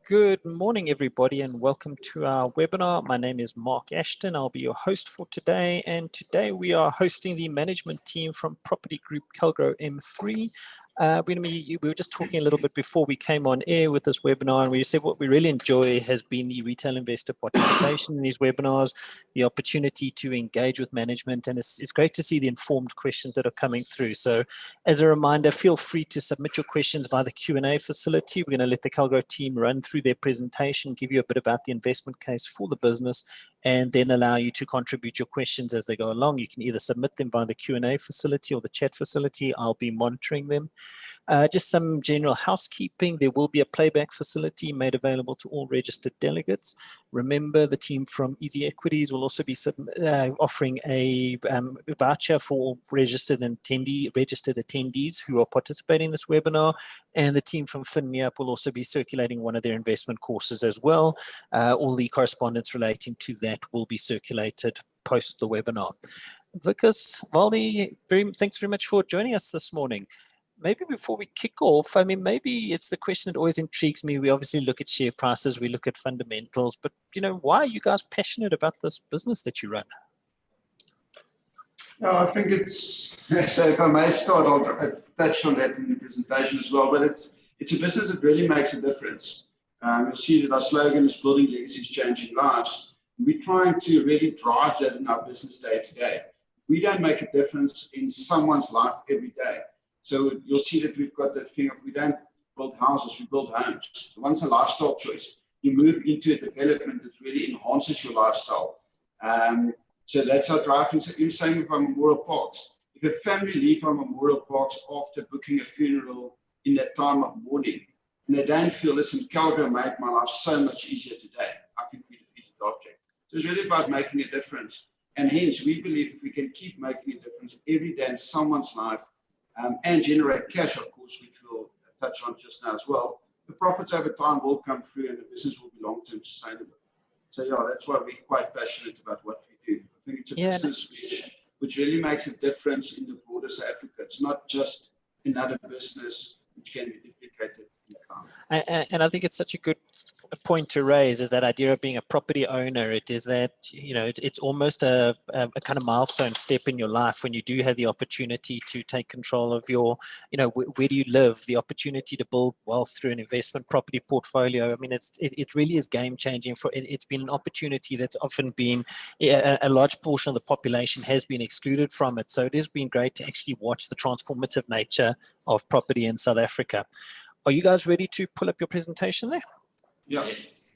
Good morning, everybody, and welcome to our webinar. My name is Marc Ashton. I'll be your host for today. And today we are hosting the management team from Property Group Calgro M3. We were just talking a little bit before we came on air with this webinar, and we said what we really enjoy has been the retail investor participation in these webinars, the opportunity to engage with management, and it's great to see the informed questions that are coming through. So as a reminder, feel free to submit your questions via the Q&A facility. We're going to let the Calgro team run through their presentation, give you a bit about the investment case for the business, and then allow you to contribute your questions as they go along. You can either submit them via the Q&A facility or the chat facility. I'll be monitoring them. Just some general housekeeping. There will be a playback facility made available to all registered delegates. Remember, the team from Easy Equities will also be offering a voucher for registered attendees who are participating in this webinar. And the team from FinMeUp will also be circulating one of their investment courses as well. All the correspondence relating to that will be circulated post the webinar. Wikus, Waldi, thanks very much for joining us this morning. Maybe before we kick off, maybe it's the question that always intrigues me. We obviously look at share prices, we look at fundamentals, but why are you guys passionate about this business that you run? Yeah, I think it's, so if I may start, I'll touch on that in the presentation as well, but it's a business that really makes a difference. You'll see that our slogan is building legacies, changing lives. We're trying to really drive that in our business day to day. We don't make a difference in someone's life every day. So you'll see that we've got that thing of we don't build houses, we build homes. Once a lifestyle choice, you move into a development that really enhances your lifestyle. So that's our driving. Same with our memorial parks. If a family leave our memorial parks after booking a funeral in that time of mourning, and they don't feel, listen, Calgro made my life so much easier today, I think we defeated the object. So it's really about making a difference. And hence, we believe if we can keep making a difference every day in someone's life, and generate cash, of course, which we'll touch on just now as well, the profits over time will come through and the business will be long-term sustainable. So yeah, that's why we're quite passionate about what we do. I think it's a business which really makes a difference in the broader South Africa. It's not just another business which can be duplicated in time. And I think it's such a good point to raise, is that idea of being a property owner. It is that, it's almost a kind of milestone step in your life when you do have the opportunity to take control of your, where do you live, the opportunity to build wealth through an investment property portfolio. I mean, it really is game changing. It's been an opportunity that's often been, a large portion of the population has been excluded from it. So it has been great to actually watch the transformative nature of property in South Africa. Are you guys ready to pull up your presentation there? Yes.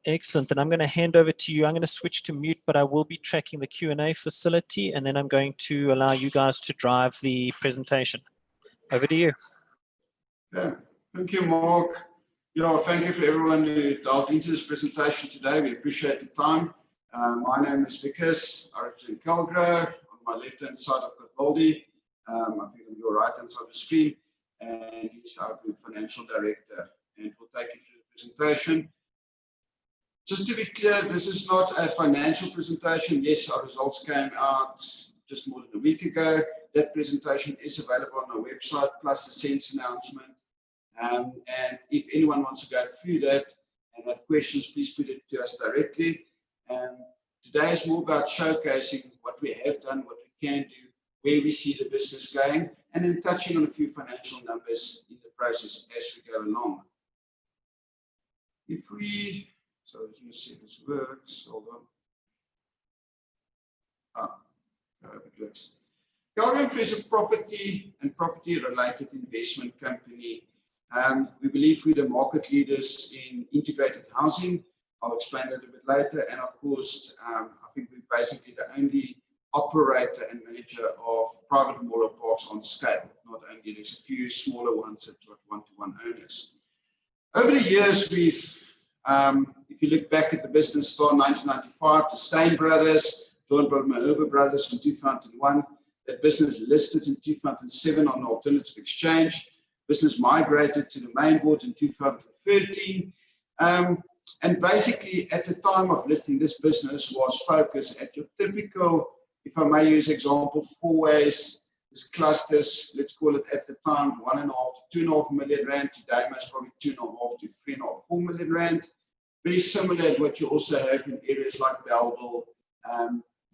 Excellent. And I'm going to hand over to you. I'm going to switch to mute, but I will be tracking the Q&A facility, and then I'm going to allow you guys to drive the presentation. Over to you. Yeah. Thank you, Mark. Yeah, thank you for everyone who dialed into this presentation today. We appreciate the time. My name is Wikus. I represent Calgro. On my left-hand side, I've got Waldi. I think on your right-hand side of the screen. And he's our Group Financial Director. And we'll take you through the presentation. Just to be clear, this is not a financial presentation. Yes, our results came out just more than a week ago. That presentation is available on our website, plus the SENS announcement. And if anyone wants to go through that and have questions, please put it to us directly. Today is more about showcasing what we have done, what we can do, where we see the business going, and then touching on a few financial numbers in the process as we go along. So as you see, this works. Hold on. I hope it works. Calgro M3 is a property and property-related investment company. We believe we're the market leaders in integrated housing. I'll explain that a bit later. And of course, I think we're basically the only operator and manager of private memorial parks on scale. Not only, there's a few smaller ones that are one-to-one owners. Over the years, if you look back at the business start 1995, the Steyn brothers, joined by my Herbert brothers in 2001. That business listed in 2007 on the alternative exchange. Business migrated to the main board in 2013. And basically, at the time of listing, this business was focused at your typical, if I may use example, four ways There's clusters, let's call it at the time 1.5 to 2.5 million rand. Today, most probably 2.5 to 3.5, 4 million rand. Very similar to what you also have in areas like Bellville,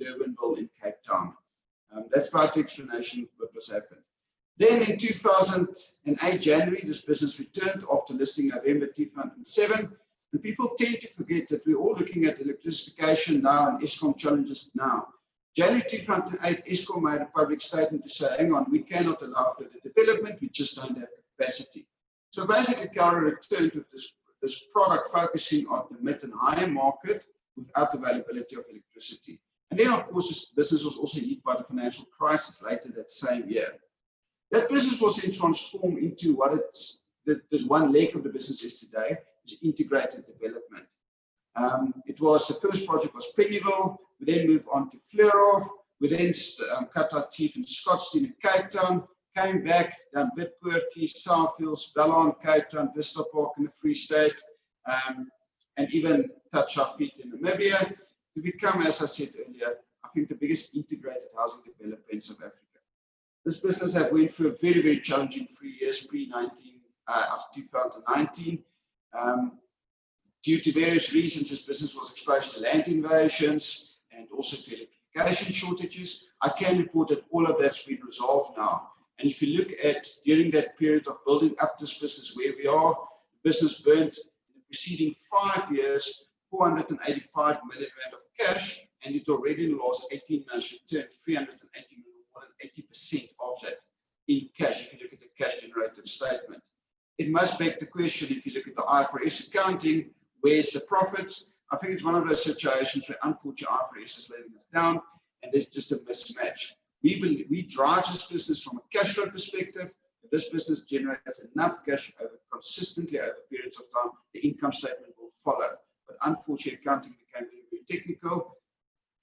Durbanville, and Cape Town. That's about the explanation of what was happened. Then in 2008, January, this business returned after listing November 2007. And people tend to forget that we're all looking at electrification now and Eskom challenges now. January 2008, Eskom made a public statement to say, hang on, we cannot allow further development, we just don't have capacity. So basically, Calgro returned with this product focusing on the mid and higher market without availability of electricity. And then, of course, this business was also hit by the financial crisis later that same year. That business was then transformed into what this one leg of the business is today, is integrated development. It was, the first project was Pennyville. We then moved on to Fleurhof. We then cut our teeth in Scottsdene and Cape Town, came back, done Witpoortjie, Southfields, Bellon, Cape Town, Vista Park in the Free State, and even touch our feet in Namibia to become, as I said earlier, I think the biggest integrated housing developer in South Africa. This business has went through a very, very challenging 3 years, after 2019. Due to various reasons, this business was exposed to land invasions and also to electrification shortages. I can report that all of that's been resolved now. And if you look at during that period of building up this business where we are, the business burnt in the preceding 5 years 485 million rand of cash, and it already in the last 18 months returned 380 million, more than 80% of that in cash if you look at the cash generative statement. It must beg the question, if you look at the IFRS accounting, where's the profits? I think it's one of those situations where unfortunately IFRS is letting us down, and there's just a mismatch. We drive this business from a cash flow perspective. If this business generates enough cash consistently over periods of time, the income statement will follow. But unfortunately, accounting became very, very technical.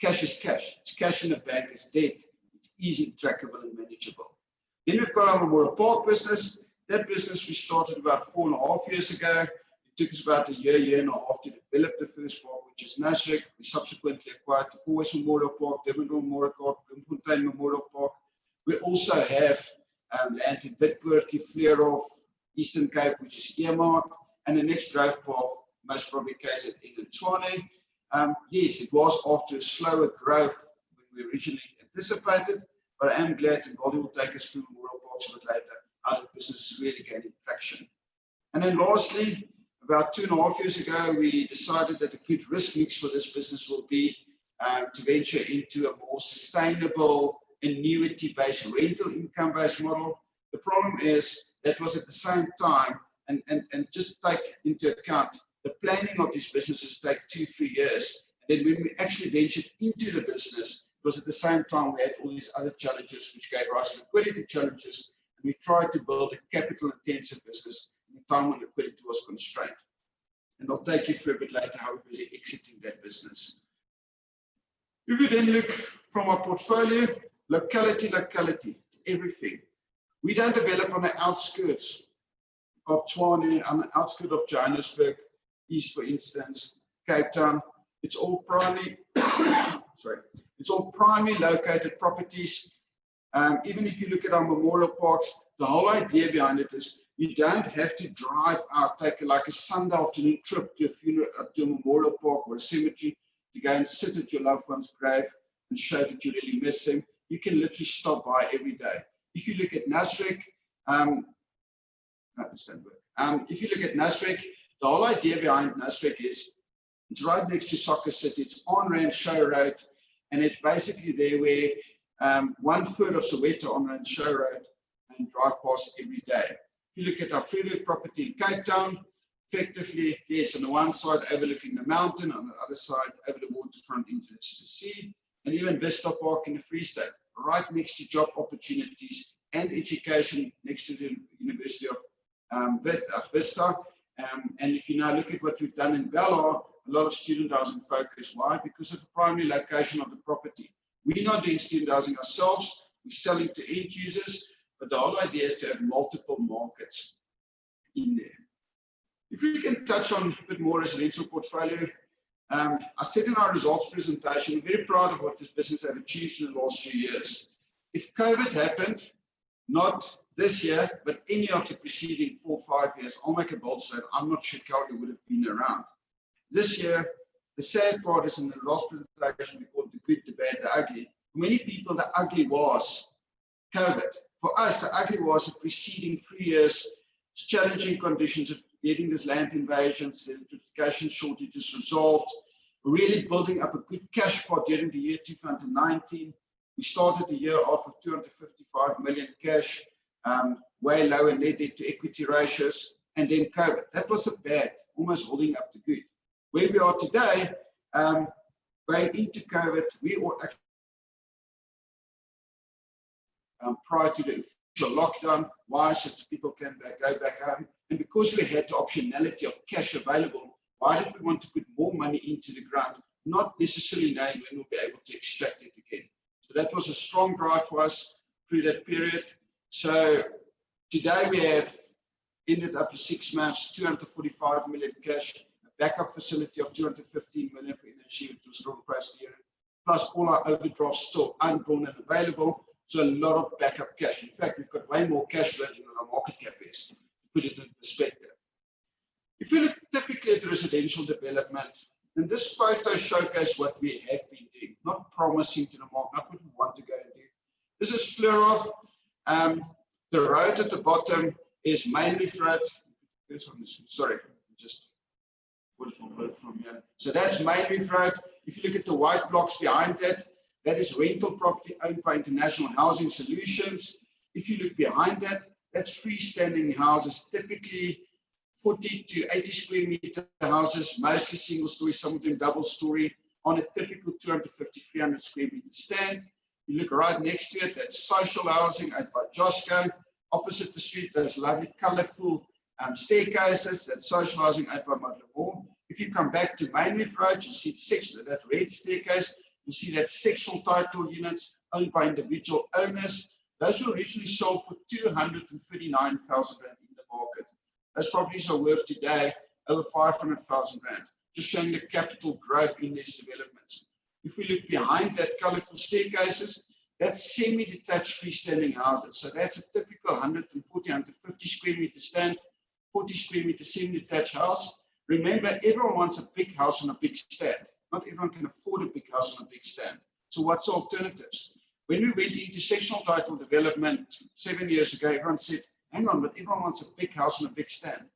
Cash is cash. It's cash in the bank. It's debt. It's easy, trackable, and manageable. Then we've got our Memorial Park business. That business we started about 4.5 years ago. It took us about a year and a half to develop the first park, which is Nasrec. We subsequently acquired the Fourways Memorial Park, Durbanville Memorial Park, Bloemfontein Memorial Park. We also have land in Witpoortjie, Fleurhof, Eastern Cape, which is earmarked, and the next growth path, most probably KZN and Tshwane. Yes, it was after a slower growth than we originally anticipated, but I am glad, and Waldi will take us through Memorial Parks a bit later, how the business is really gaining traction. And then lastly, about 2.5 years ago, we decided that a good risk mix for this business will be to venture into a more sustainable annuity-based rental income-based model. The problem is that was at the same time, and just take into account, the planning of these businesses take 2-3 years. And then when we actually ventured into the business, it was at the same time we had all these other challenges which gave rise to liquidity challenges. And we tried to build a capital-intensive business in a time when liquidity was constrained. And I'll take you through a bit later how we're busy exiting that business. If we then look from our portfolio, locality, it's everything. We don't develop on the outskirts of Tshwane, on the outskirts of Johannesburg, East, for instance, Cape Town. It's all primarily, it's all primarily located properties. Even if you look at our memorial parks, the whole idea behind it is you don't have to drive out, take like a Sunday afternoon trip to a memorial park or a cemetery to go and sit at your loved one's grave and show that you really miss them. You can literally stop by every day. If you look at Nasrec, if you look at Nasrec, the whole idea behind Nasrec is it's right next to Soccer City. It's on Rand Show Road, and it's basically there where 1/3 of Soweto on Rand Show Road and drive past every day. If you look at our Freewood property in Cape Town, effectively, yes, on the one side overlooking the mountain, on the other side over the waterfront into the sea, and even Vista Park in the Free State, right next to job opportunities and education next to the University of Vista. And if you now look at what we've done in Bellville, a lot of student housing focus. Why? Because of the primary location of the property. We're not doing student housing ourselves, we're selling to end users, but the whole idea is to have multiple markets in there. If we can touch on a bit more residential portfolio, I said in our results presentation, we're very proud of what this business has achieved in the last few years. if COVID happened, not this year, but any of the preceding 4 or 5 years, I'll make a bold statement, I'm not sure Calgary would have been around. This year, the sad part is in the last presentation, we called the good, the bad, the ugly. For many people, the ugly was COVID. For us, the ugly was the preceding 3 years, challenging conditions of getting this land invasions, the electrification shortages resolved, really building up a good cash pot during the year 2019. We started the year off with 255 million cash, way lower net debt to equity ratios, and then COVID. That was a bad, almost holding up the good. Where we are today, going into COVID, we were actually prior to the official lockdown, why? So that people can go back home. And because we had the optionality of cash available, why did we want to put more money into the ground, not necessarily knowing when we'll be able to extract it again? So that was a strong drive for us through that period. So today we have ended up to 6 months, 245 million cash, a backup facility of 215 million for energy, which was strong price here, plus all our overdrafts still undrawn and available. So a lot of backup cash. In fact, we've got way more cash than our market cap is, to put it in perspective. If we look typically at residential development, and this photo showcases what we have been doing, not promising to the market, not what we want to go and do. This is Fleurhof. The road at the bottom is mainly Road. Sorry, just put it from here. So that's mainly Road. If you look at the white blocks behind that, that is rental property owned by International Housing Solutions. If you look behind that, that's freestanding houses, typically 40 to 80 square meter houses, mostly single story, some of them double story, on a typical 250, 300 square meter stand. You look right next to it, that's social housing owned by Josco. Opposite the street, those lovely, colorful staircases, that's social housing owned by Madeleine. If you come back to Mainleaf Road, you see that red staircase. You see that sectional title units owned by individual owners. Those were originally sold for 239,000 rand in the market. Those properties are worth today over 500,000 rand, just showing the capital growth in these developments. If we look behind that colorful staircases, that's semi-detached freestanding houses. So that's a typical 140, 150 square meter stand, 40 square meter semi-detached house. Remember, everyone wants a big house and a big stand. Not everyone can afford a big house and a big stand. So what's the alternatives? When we went into sectional title development 7 years ago, everyone said, hang on, but everyone wants a big house and a big stand.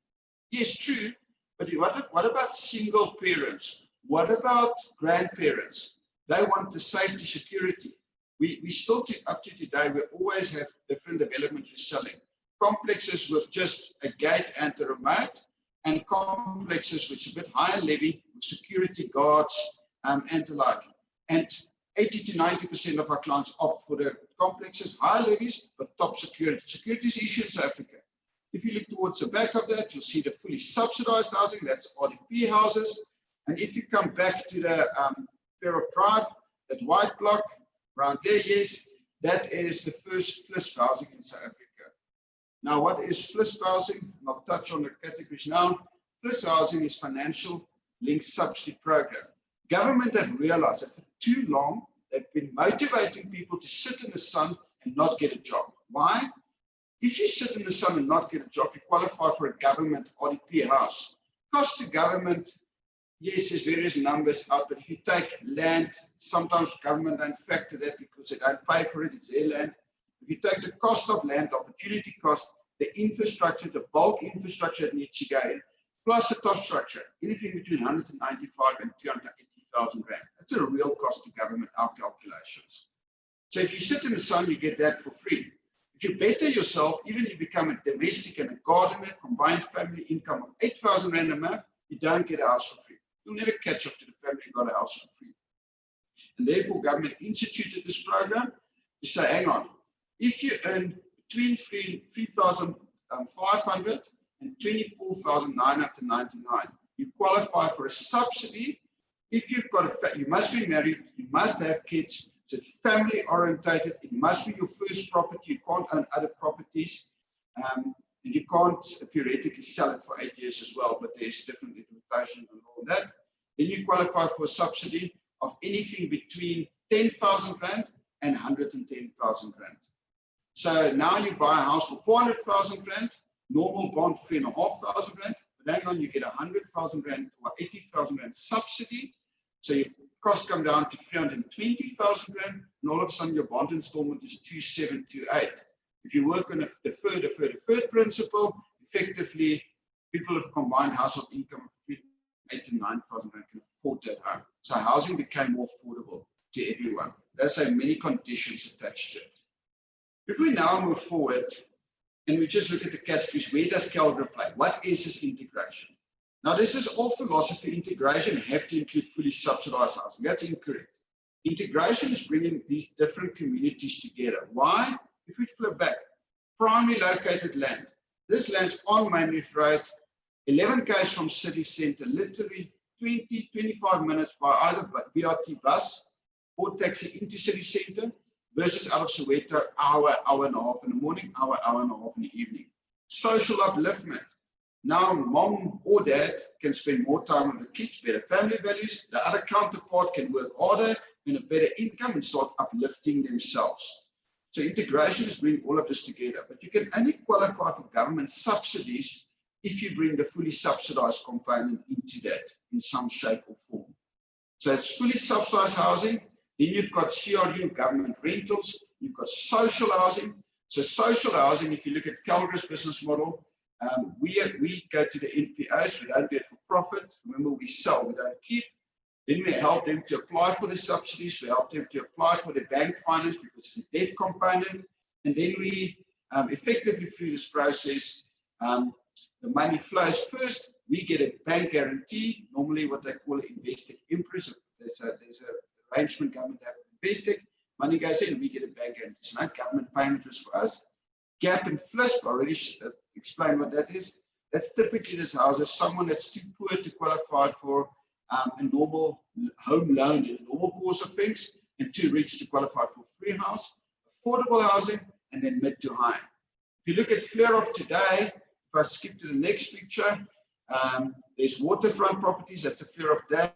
Yes, true, but what about single parents? What about grandparents? They want the safety, security. We still, up to today, we always have different developments we're selling. Complexes with just a gate and a remote, and complexes which are a bit higher levy with security guards and the like. And 80 to 90% of our clients opt for the complexes, higher levies, but top security. Security is issue in South Africa. If you look towards the back of that, you'll see the fully subsidized housing, that's RDP houses. And if you come back to the Fair of Drive, that white block around there, yes, that is the first FLISP housing in South Africa. Now, what is FLISP housing? And I'll touch on the categories now. FLISP housing is financial linked subsidy program. Government have realized that for too long, they've been motivating people to sit in the sun and not get a job. Why? If you sit in the sun and not get a job, you qualify for a government RDP house. Cost to government, yes, there's various numbers out, but if you take land, sometimes government don't factor that because they don't pay for it, it's their land. If you take the cost of land, the opportunity cost, the infrastructure, the bulk infrastructure that needs to go in, plus the top structure, anything between 195 and 280,000 rand. That's a real cost to government, our calculations. So if you sit in the sun, you get that for free. If you better yourself, even if you become a domestic and a gardener, combined family income of 8,000 rand a month, you don't get a house for free. You'll never catch up to the family who got a house for free. And therefore, government instituted this program to say, hang on, if you earn between 3,500 and 24,999, you qualify for a subsidy. If you've got you must be married, you must have kids, so it's family orientated, it must be your first property, you can't own other properties, and you can't theoretically sell it for 8 years as well, but there's different limitations and all that. Then you qualify for a subsidy of anything between 10,000 rand and 110,000 rand. So now you buy a house for 400,000 rand, normal bond 3,500 rand, but hang on, you get 100,000 rand or 80,000 rand subsidy. So your costs come down to 320,000 rand, and all of a sudden your bond installment is 2,728. If you work on a deferred principle, effectively people with combined household income between 8,000 and 9,000 rand can afford that home. So housing became more affordable to everyone. There's so many conditions attached to it. If we now move forward and we just look at the categories, where does Calgro play? What is this integration? Now, this is old philosophy. Integration have to include fully subsidized housing. That's incorrect. Integration is bringing these different communities together. Why? If we flip back, primarily located land. This land's on Main Reef Road, 11 km from city centre, literally 20, 25 minutes by either BRT bus or taxi into city centre, versus out of Soweto, hour and a half in the morning, hour and a half in the evening. Social upliftment. Now, mom or dad can spend more time with the kids, better family values. The other counterpart can work harder, earn a better income, and start uplifting themselves. So integration is bringing all of this together. But you can only qualify for government subsidies if you bring the fully subsidized component into that in some shape or form. So it's fully subsidized housing. Then you've got CRU, government rentals. You've got social housing. So social housing, if you look at Calgro's business model, we go to the NPOs. We don't do it for profit. Remember, we sell, we don't keep. Then we help them to apply for the subsidies. We help them to apply for the bank finance because it's a debt component. And then we effectively, through this process, the money flows first. We get a bank guarantee, normally what they call an invested interest. There's an arrangement government have invested. Money goes in, we get a bank guarantee. So no government payment is for us. Gap and FLISP, I already explained what that is. That's typically this houses someone that's too poor to qualify for a normal home loan in a normal course of things, and too rich to qualify for free house, affordable housing, and then mid to high. If you look at Fleur of today, if I skip to the next picture, there's waterfront properties. That's the Fleur of Day,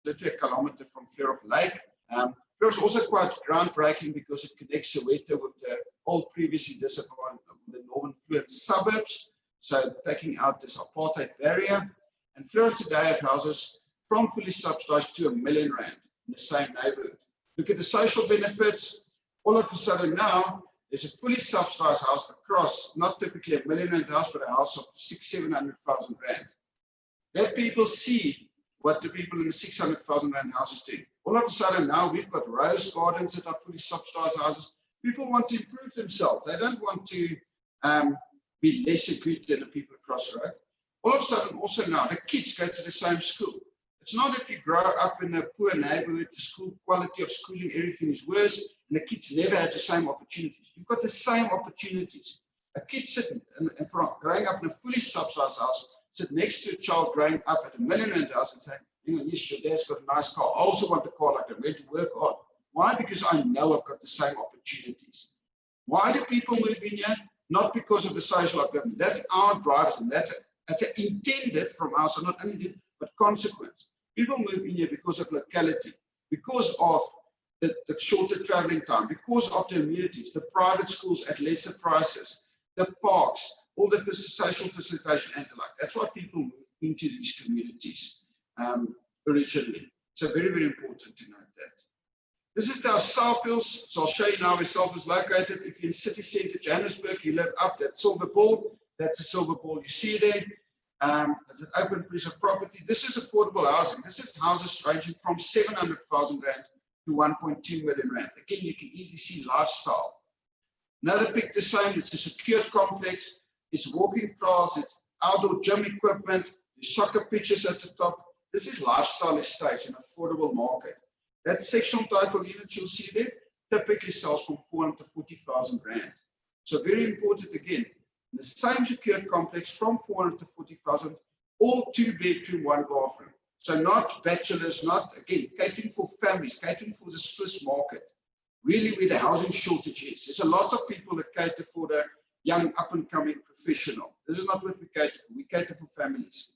literally a kilometer from Fleur of Lake. Fleur is also quite groundbreaking because it connects Soweto with the old previously disadvantaged, the northern fluent suburbs, so taking out this apartheid barrier. And Fleur today have houses from fully subsidized to R1 million in the same neighborhood. Look at the social benefits. All of a sudden now, there's a fully subsidized house across, not typically R1 million house, but a house of 600,000-700,000 rand. Let people see what the people in the 600,000 rand houses do. All of a sudden now we've got rose gardens that are fully subsidized houses. People want to improve themselves. They don't want to be lesser good than the people across the road. All of a sudden also now the kids go to the same school. It's not if you grow up in a poor neighborhood, the school quality of schooling, everything is worse, and the kids never had the same opportunities. You've got the same opportunities. A kid sitting and growing up in a fully subsidized house, sit next to a child growing up at R1 million house and say, hang on, yes, your dad's got a nice car. I also want a car like that. Where to work hard. Why? Because I know I've got the same opportunities. Why do people move in here? Not because of the social upliftment. That's our drivers, and that's intended from us, so not only did, but consequence. People move in here because of locality, because of the shorter traveling time, because of the amenities, the private schools at lesser prices, the parks, all the social facilitation and the like. That's why people move into these communities originally. So very, very important to note that. This is our Southfields. So I'll show you now where Southfields is located. If you're in city centre, Johannesburg, you live up that silver ball. That's a silver ball you see there. It's an open piece of property. This is affordable housing. This is houses ranging from 700,000 rand to 1.2 million rand. Again, you can easily see lifestyle. Another pick the same. It's a secured complex. It's walking trails. It's outdoor gym equipment. There's soccer pitches at the top. This is lifestyle estates, an affordable market. That sectional title unit you'll see there typically sells from 400 to 40,000 rand. So very important again. The same secured complex from 400 to 40,000, all 2-bedroom, 1-bathroom. So not bachelors, not, again, catering for families, catering for the Swiss market, really where the housing shortage is. There's a lot of people that cater for the young up-and-coming professional. This is not what we cater for. We cater for families.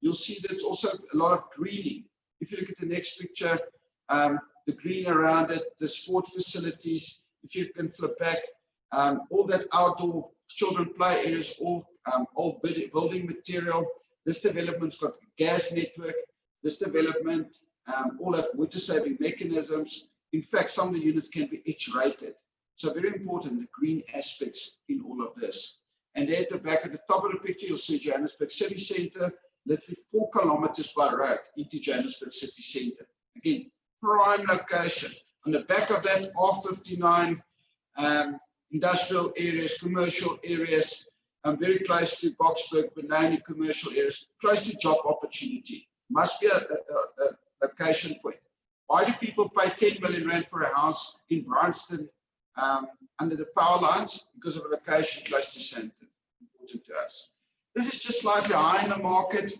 You'll see there's also a lot of greening. If you look at the next picture, the green around it, the sport facilities, if you can flip back, all that outdoor children play areas, all building material. This development's got gas network. This development all have water saving mechanisms. In fact, some of the units can be edge rated. So very important, the green aspects in all of this. And there at the back, at the top of the picture, you'll see Johannesburg City Centre, literally 4 kilometers by road into Johannesburg City Centre. Again, prime location. On the back of that, R59, industrial areas, commercial areas, very close to Boksburg, Benoni commercial areas, close to job opportunity. Must be a location point. Why do people pay 10 million rand for a house in Bryanston under the power lines? Because of a location close to Sandton. Important to us. This is just slightly high in the market.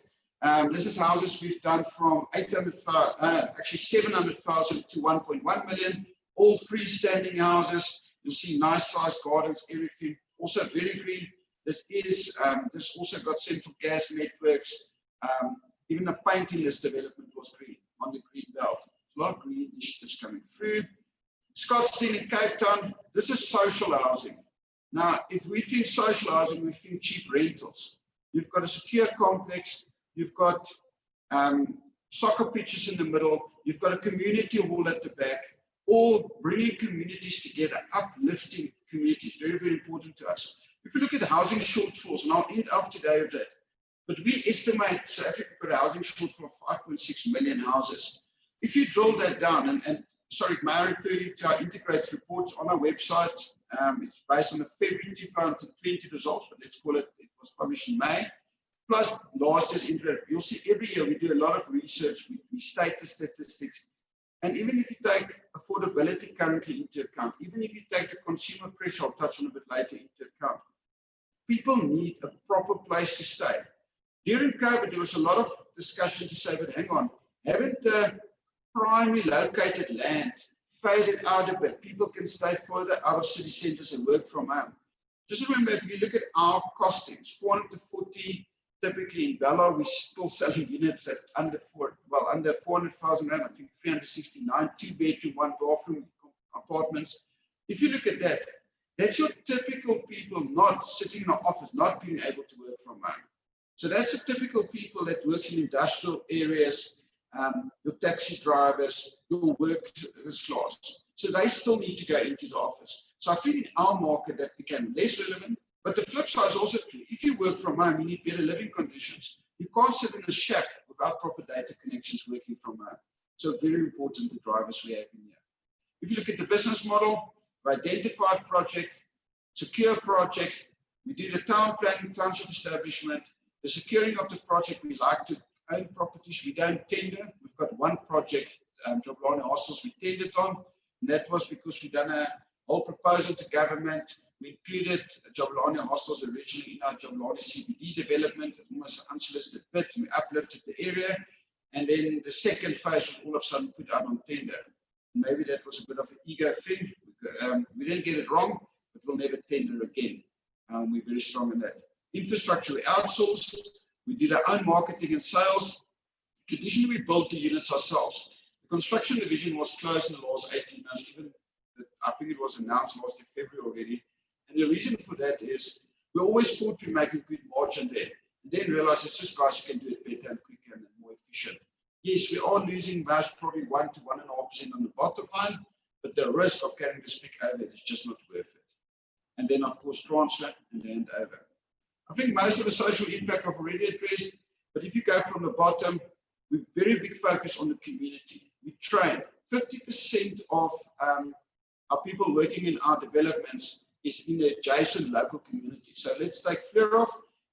This is houses we've done from 800,000, actually 700,000 to 1.1 million. All freestanding houses. You'll see nice sized gardens, everything. Also very green. This also got central gas networks. Even the paint in this development was green on the green belt. A lot of green initiatives coming through. Scottsdene in Cape Town. This is social housing. Now, if we think social housing, we think cheap rentals. You've got a secure complex. You've got soccer pitches in the middle. You've got a community hall at the back. All bringing communities together, uplifting communities. Very, very important to us. If you look at the housing shortfalls, and I'll end up today with that, but we estimate South Africa got a housing shortfall of 5.6 million houses. If you drill that down, and sorry, may I refer you to our integrated reports on our website. It's based on the February 2020 results, but let's call it, it was published in May. Plus last year's integrated. You'll see every year we do a lot of research, we state the statistics. And even if you take affordability currently into account, even if you take the consumer pressure, I'll touch on a bit later, into account, people need a proper place to stay. During COVID, there was a lot of discussion to say, but hang on, haven't the primary located land faded out a bit? People can stay further out of city centres and work from home. Just remember, if you look at our costings, 440, typically in Bella, we're still selling units at under 400,000 rand, I think 369, 2-bedroom, 1-bathroom apartments. If you look at that, that's your typical people not sitting in an office, not being able to work from home. So that's the typical people that works in industrial areas, your taxi drivers, your workers class. So they still need to go into the office. So I think in our market that became less relevant. But the flip side is also true. If you work from home, you need better living conditions. You can't sit in a shack without proper data connections working from home. So very important, the drivers we have in here. If you look at the business model, we identify a project, secure project, we do the town planning, township establishment, the securing of the project, we like to own properties, we don't tender. We've got one project, Jablani Hostels, we tendered on, and that was because we've done a whole proposal to government. We included Jablani Hostels originally in our Jablani CBD development, almost an unsolicited bid, and we uplifted the area. And then the second phase was all of a sudden put out on tender. Maybe that was a bit of an ego thing. We didn't get it wrong, but we'll never tender again. We're very strong in that. Infrastructure, we outsourced. We did our own marketing and sales. Traditionally, we built the units ourselves. The construction division was closed in the last 18 months. Even I think it was announced last February already. And the reason for that is we always thought we make a good margin there. And then realized it's just guys who can do it better and quicker and more efficient. Yes, we are losing most probably 1 to 1.5% on the bottom line, but the risk of carrying the stick over is just not worth it. And then, of course, transfer and hand over. I think most of the social impact I've already addressed, but if you go from the bottom, we're very big focus on the community. We train 50% of our people working in our developments is in the adjacent local community. So let's take Fleurhof.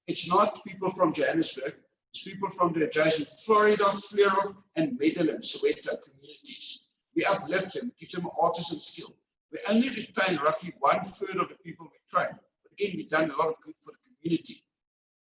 It's not people from Johannesburg. It's people from the adjacent Florida, Fleurhof, and Medellin, Soweto communities. We uplift them, give them an artisan skill. We only retain roughly 1/3 of the people we train. But again, we've done a lot of good for the community.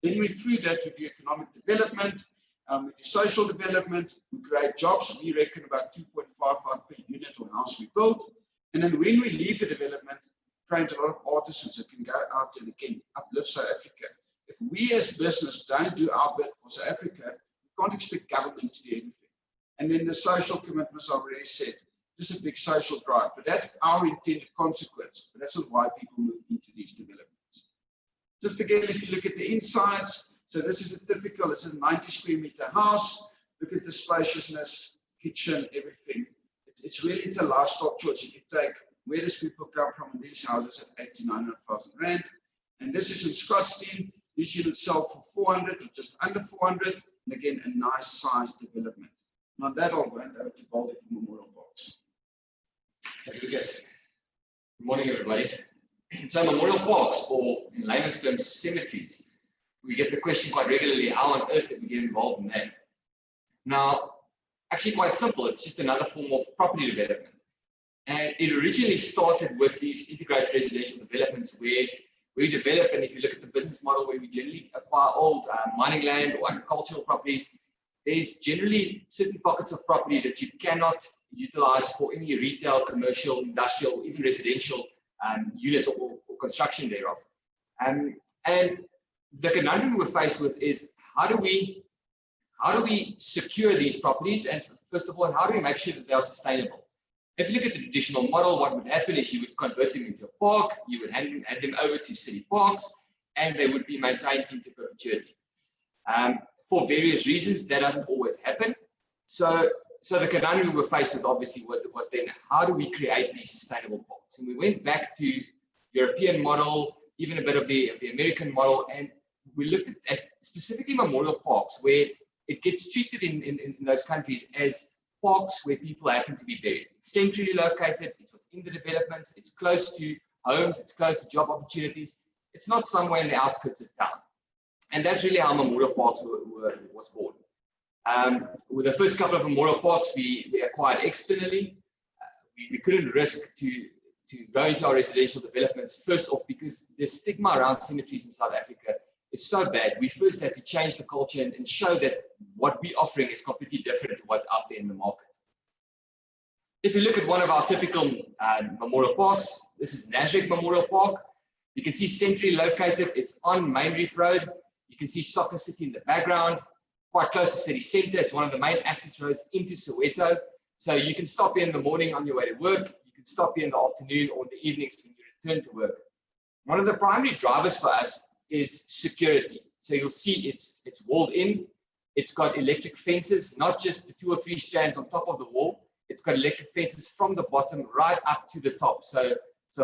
Then we through that we do economic development, we do social development, we create jobs. We reckon about 2.55 per unit or house we build. And then when we leave the development, train a lot of artisans that can go out and again uplift South Africa. If we as business don't do our bit for South Africa, we can't expect government to do everything. And then the social commitments I've already said. just a big social drive. But that's our intended consequence. But that's not why people move into these developments. Just again, if you look at the insides, so this is a typical, this is a 90 square meter house. Look at the spaciousness, kitchen, everything. It's really a lifestyle choice. If you take, where does people come from in these houses at 80, 900,000 rand? And this is in Scottsdale. These units sell for 400 or just under 400. And again, a nice size development. Now that I'll hand over to Waldi for Memorial Parks. Thank you, Wikus. Good morning, everybody. So Memorial Parks, or in layman's terms, cemeteries. We get the question quite regularly, how on earth did we get involved in that? Now, actually quite simple. It's just another form of property development. And it originally started with these integrated residential developments where we develop, and if you look at the business model where we generally acquire old mining land or agricultural properties, there's generally certain pockets of property that you cannot utilize for any retail, commercial, industrial, even residential units or construction thereof. And the conundrum we're faced with is how do we secure these properties, and first of all, how do we make sure that they are sustainable? If you look at the traditional model, what would happen is you would convert them into a park, you would hand them over to city parks, and they would be maintained into perpetuity. For various reasons, that doesn't always happen. So the conundrum we were faced with obviously was then how do we create these sustainable parks? And we went back to European model, even a bit of the American model, and we looked at specifically memorial parks where it gets treated in those countries as parks where people happen to be buried. It's centrally located, it's within the developments, it's close to homes, it's close to job opportunities. It's not somewhere in the outskirts of town. And that's really how memorial parks was born. With the first couple of memorial parks we acquired externally. We couldn't risk to go into our residential developments, first off because the stigma around cemeteries in South Africa is so bad. We first had to change the culture and show that what we're offering is completely different to what's out there in the market. If you look at one of our typical memorial parks, this is Nasrec Memorial Park. You can see centrally located, it's on Main Reef Road. You can see Soccer City in the background, quite close to city centre. It's one of the main access roads into Soweto. So you can stop here in the morning on your way to work. You can stop here in the afternoon or in the evenings when you return to work. One of the primary drivers for us is security. So you'll see it's walled in. It's got electric fences, not just the 2 or 3 strands on top of the wall. It's got electric fences from the bottom right up to the top. So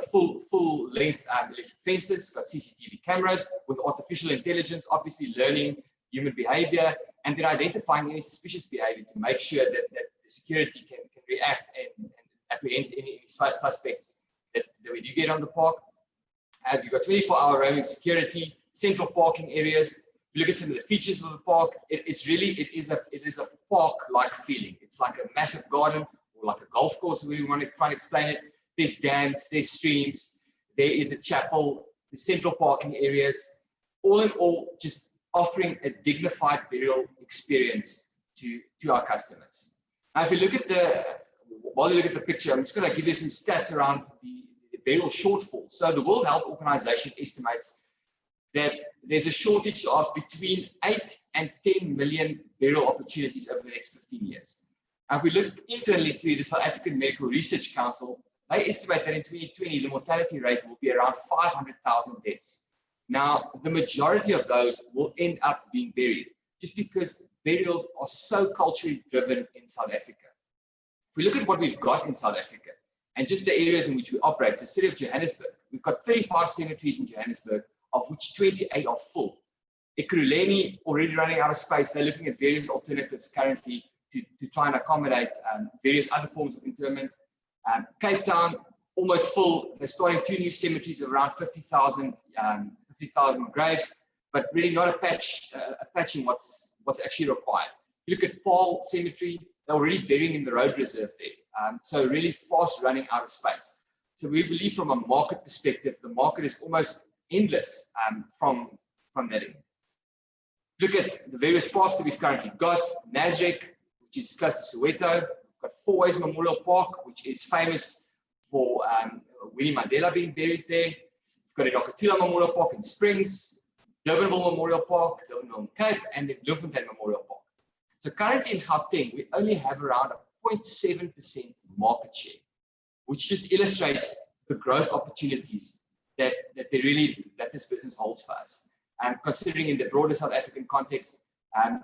full length electric fences. It's got CCTV cameras with artificial intelligence, obviously learning human behavior, and then identifying any suspicious behavior to make sure that the security can react and apprehend any suspects that we do get on the park. You've got 24-hour roaming security, central parking areas. If you look at some of the features of the park, it is a park-like feeling. It's like a massive garden or like a golf course, we want to try and explain it. There's dams, there's streams, there is a chapel, the central parking areas. All in all, just offering a dignified burial experience to our customers. Now, if you look at while you look at the picture, I'm just going to give you some stats around the burial shortfall. So the World Health Organization estimates that there's a shortage of between 8 and 10 million burial opportunities over the next 15 years. Now, if we look internally to the South African Medical Research Council, they estimate that in 2020, the mortality rate will be around 500,000 deaths. Now, the majority of those will end up being buried just because burials are so culturally driven in South Africa. If we look at what we've got in South Africa and just the areas in which we operate, the city of Johannesburg, we've got 35 cemeteries in Johannesburg, of which 28 are full. Ekurhuleni already running out of space. They're looking at various alternatives currently to try and accommodate various other forms of interment. Cape Town, almost full. They're starting 2 new cemeteries of around 50,000 graves, but really not a patching what's actually required. You look at Paarl Cemetery, they're already burying in the road reserve there. So really fast running out of space. So we believe from a market perspective, the market is almost endless from that end. Look at the various parks that we've currently got. Nasrec, which is close to Soweto. We've got Four Ways Memorial Park, which is famous for Winnie Mandela being buried there. We've got a Dokatula Memorial Park in Springs, Durbanville Memorial Park, Durbanville Cape, and the Bloemfontein Memorial Park. So currently in Gauteng, we only have around 0.7% market share, which just illustrates the growth opportunities that this business holds for us. Considering in the broader South African context,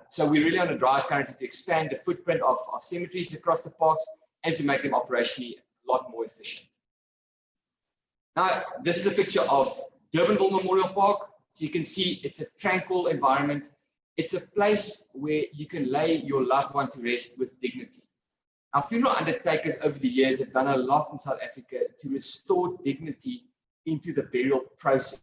so we're really on a drive currently to expand the footprint of cemeteries across the parks and to make them operationally a lot more efficient. Now, this is a picture of Durbanville Memorial Park. So you can see it's a tranquil environment. It's a place where you can lay your loved one to rest with dignity. Now, funeral undertakers over the years have done a lot in South Africa to restore dignity into the burial process,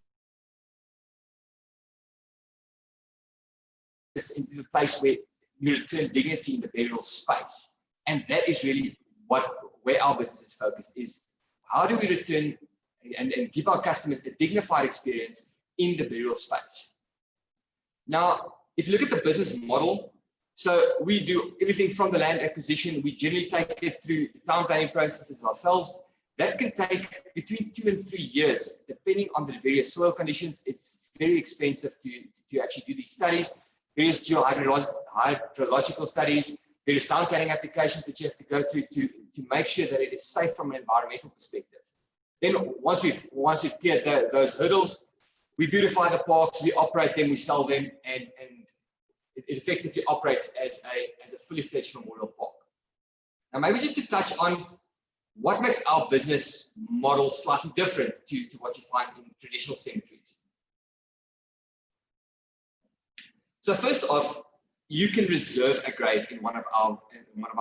into the place where you return dignity in the burial space. And that is really where our business is focused, is how do we return and give our customers a dignified experience in the burial space. Now, if you look at the business model, so we do everything from the land acquisition. We generally take it through the town planning processes ourselves. That can take between 2 and 3 years, depending on the various soil conditions. It's very expensive to actually do these studies, various hydrological studies, various town planning applications that you have to go through to make sure that it is safe from an environmental perspective. Then once we've cleared those hurdles, we beautify the parks, we operate them, we sell them, and it effectively operates as a fully fledged memorial park. Now, maybe just to touch on what makes our business model slightly different to what you find in traditional cemeteries. So first off, you can reserve a grave in one of our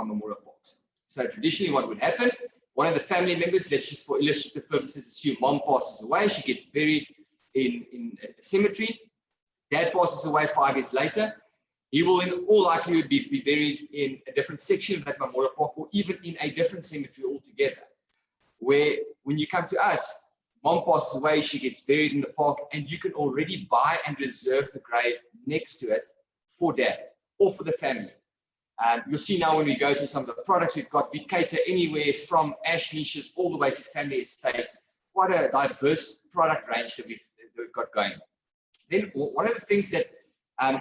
memorial parks. So traditionally, what would happen? One of the family members, let's just for illustrative purposes assume mom passes away, she gets buried in a cemetery. Dad passes away 5 years later. He will in all likelihood be buried in a different section of that memorial park, or even in a different cemetery altogether. Where when you come to us, mom passes away, she gets buried in the park, and you can already buy and reserve the grave next to it for dad or for the family. You'll see now when we go through some of the products we've got, we cater anywhere from ash niches all the way to family estates. Quite a diverse product range that we've got going. Then one of the things that I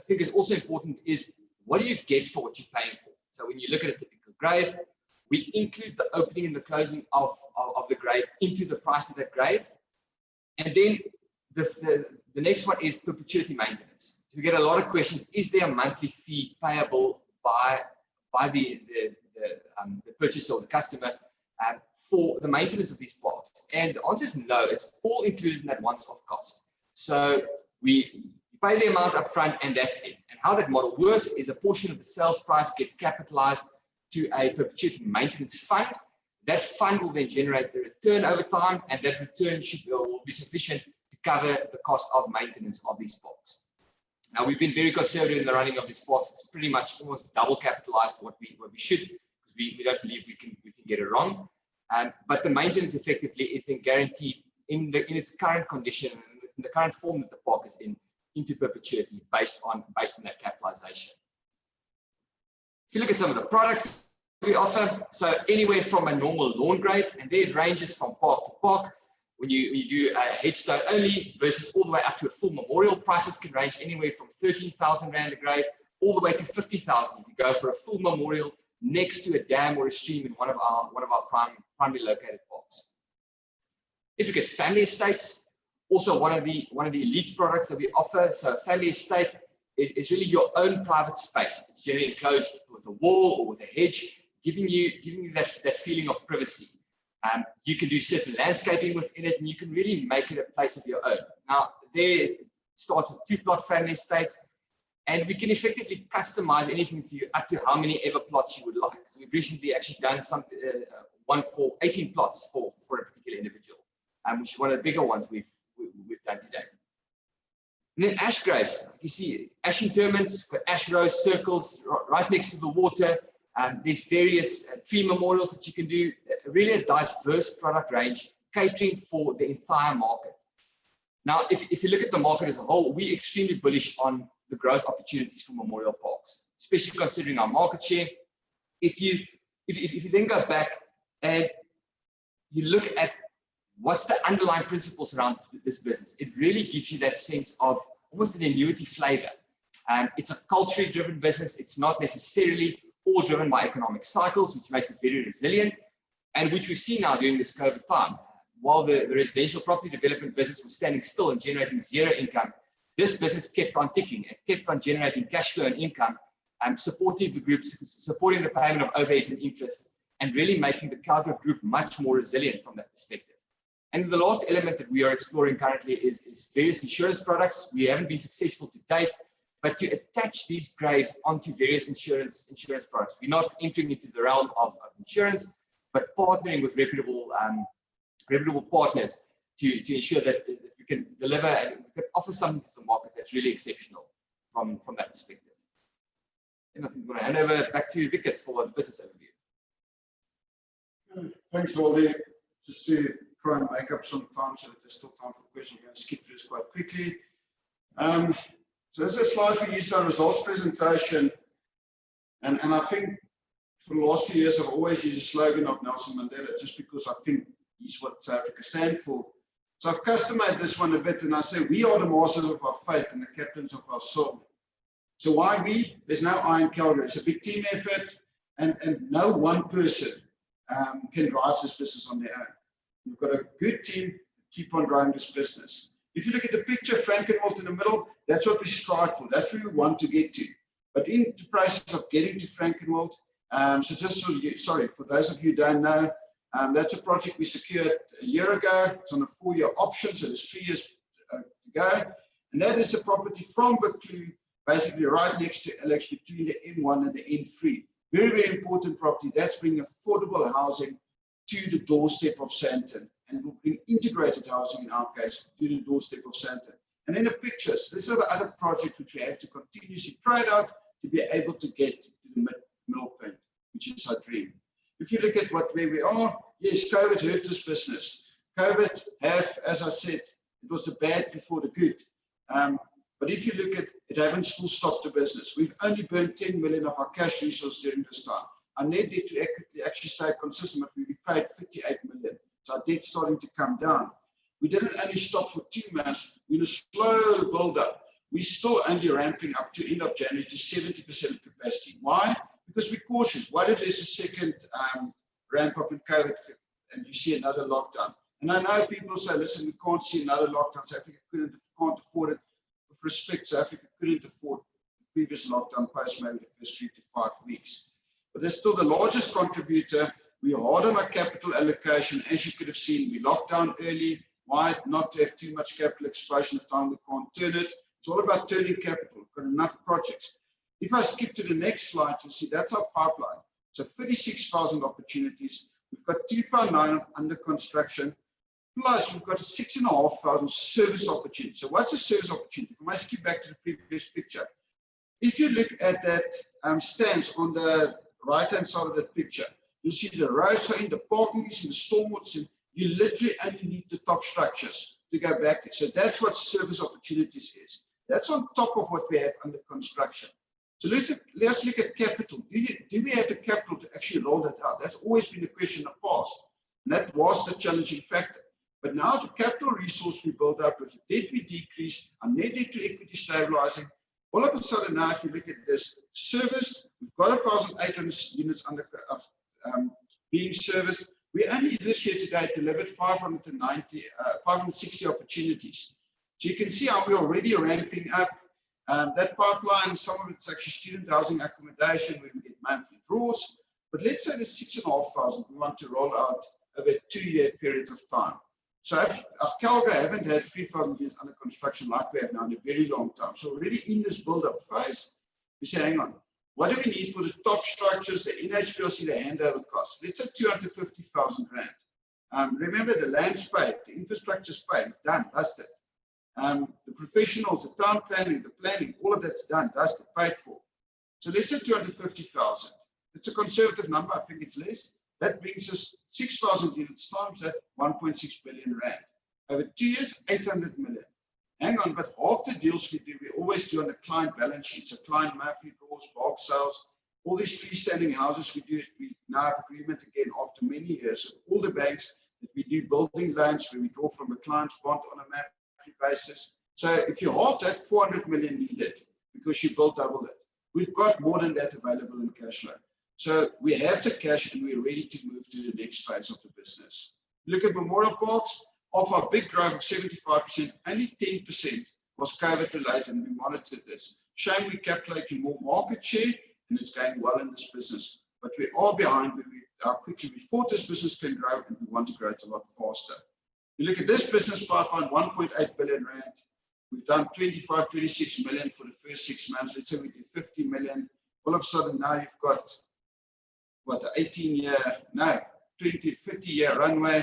think is also important is, what do you get for what you're paying for? So when you look at a typical grave, we include the opening and the closing of the grave into the price of that grave. And then the next one is perpetuity maintenance. We get a lot of questions. Is there a monthly fee payable by the purchaser or the customer for the maintenance of these parks? And the answer is no. It's all included in that once-off cost. So we pay the amount up front, and that's it. And how that model works is a portion of the sales price gets capitalized to a perpetuity maintenance fund. That fund will then generate the return over time, and that return will be sufficient to cover the cost of maintenance of these parks. Now, we've been very conservative in the running of these parks. It's pretty much almost double capitalized what we should, because we don't believe we can get it wrong. But the maintenance effectively is then guaranteed in its current condition, in the current form that the park is in, into perpetuity based on that capitalization. If you look at some of the products we offer, so anywhere from a normal lawn grave, and there it ranges from park to park. When you do a headstone only versus all the way up to a full memorial, prices can range anywhere from 13,000 Rand a grave all the way to 50,000 if you go for a full memorial next to a dam or a stream in one of our primarily located parks. If you get family estates, also one of the elite products that we offer. So a family estate is really your own private space. It's generally enclosed with a wall or with a hedge, giving you that feeling of privacy. You can do certain landscaping within it, and you can really make it a place of your own. Now, there it starts with 2-plot family estates, and we can effectively customize anything for you up to how many ever plots you would like. So we've recently actually done one for 18 plots for a particular individual, which is one of the bigger ones we've done to date. And then ash graves. You see ash interments, got ash rows, circles right next to the water. There's various tree memorials that you can do, really a diverse product range catering for the entire market. Now, if you look at the market as a whole, we're extremely bullish on the growth opportunities for memorial parks, especially considering our market share. If you then go back and you look at what's the underlying principles around this business, it really gives you that sense of almost an annuity flavor. It's a culturally driven business. It's not necessarily all driven by economic cycles, which makes it very resilient, and which we've seen now during this COVID time. While the residential property development business was standing still and generating zero income, this business kept on ticking. It kept on generating cash flow and income, and supporting the groups, supporting the payment of overheads and interest, and really making the Calgro group much more resilient from that perspective. And the last element that we are exploring currently is various insurance products. We haven't been successful to date, but to attach these grays onto various insurance products. We're not entering into the realm of insurance, but partnering with reputable partners to ensure that we can deliver and we can offer something to the market that's really exceptional from that perspective. And I think I'm going to hand over back to Wikus for the business overview. Thanks, Waldi. Just to try and make up some time so that there's still time for questions. I'm going to skip through this quite quickly. So this is a slide we used in our results presentation. And I think for the last few years, I've always used a slogan of Nelson Mandela, just because I think he's what South Africa stands for. So I've customized this one a bit, and I say we are the masters of our fate and the captains of our soul. So why we? There's no I in Calgro. It's a big team effort, and no one person can drive this business on their own. We've got a good team to keep on driving this business. If you look at the picture, Frankenwald in the middle, that's what we strive for. That's where we want to get to. But in the process of getting to Frankenwald, so just so you, sorry, for those of you who don't know, that's a project we secured a year ago. It's on a 4-year option, so there's 3 years to go. And that is a property from Wikus, basically right next to LX between the M1 and the M3. Very, very important property. That's bringing affordable housing to the doorstep of Sandton, and will bring integrated housing in our case to the doorstep of Sandton. And then the pictures. These are the other projects which we have to continuously trade out to be able to get to the middle point, which is our dream. If you look at where we are, yes, COVID hurt this business. COVID as I said, it was the bad before the good. But if you look at it, haven't still stopped the business. We've only burned 10 million of our cash resources during this time. Our net debt to equity actually stayed consistent, but we paid 58 million. So our debt's starting to come down. We didn't only stop for 2 months. We're in a slow build-up. We're still only ramping up to end of January to 70% capacity. Why? Because we're cautious. What if there's a second ramp up in COVID and you see another lockdown? And I know people say, listen, we can't see another lockdown. South Africa can't afford it. With respect, South Africa couldn't afford the previous lockdown post maybe the first 3 to 5 weeks. But it's still the largest contributor. We're hard on our capital allocation. As you could have seen, we locked down early. Why? Not to have too much capital exposure at the time we can't turn it. It's all about turning capital. We've got enough projects. If I skip to the next slide, you'll see that's our pipeline. So 36,000 opportunities. We've got 259 under construction. Plus, we've got 6,500 service opportunities. So what's a service opportunity? If I skip back to the previous picture. If you look at that stance on the right-hand side of the picture, you'll see the roads are in, the parking is in, the stormwater in. You literally only need the top structures to go back there. So that's what service opportunities is. That's on top of what we have under construction. So let's look at capital. Do we have the capital to actually roll that out? That's always been a question in the past. And that was the challenging factor. But now the capital resource we built up with the debt we decreased, our net debt to equity stabilizing. All of a sudden now, if you look at this, serviced, we've got 1,800 units under being serviced. We only this year to date delivered 560 opportunities. So you can see how we're already ramping up. That pipeline, some of it's actually student housing accommodation where we get monthly draws. But let's say the 6,500 we want to roll out over a 2-year period of time. So if Calgro haven't had 3,000 units under construction like we have now in a very long time. So already in this build-up phase, we say, hang on, what do we need for the top structures, the NHPLC, the handover costs? Let's say 250,000 rand. Remember the land's paid, the infrastructure's paid, it's done, dusted. The professionals, the town planning, the planning, all of that's done, dusted, paid for. So let's say 250,000. It's a conservative number, I think it's less. That brings us 6,000 units times that 1.6 billion rand. Over 2 years, 800 million. Hang on, but half the deals we do, we always do on the client balance sheet. So client monthly draws, bulk sales, all these freestanding houses we do, we now have agreement again after many years with all the banks that we do building loans where we draw from the client's bond on a monthly basis. So if you half that, 400 million needed because you built double it. We've got more than that available in cash flow. So we have the cash and we're ready to move to the next phase of the business. Look at Memorial Parks. Of our big growth of 75%, only 10% was COVID related, and we monitored this. Shame we calculating more market share, and it's going well in this business. But we are behind where we are quickly. We thought this business can grow, and we want to grow it a lot faster. You look at this business pipeline, 1.8 billion rand. We've done 25, 26 million for the first 6 months. Let's say we did 50 million. All of a sudden now you've got, what, an 18-year, no, 20, 50-year runway.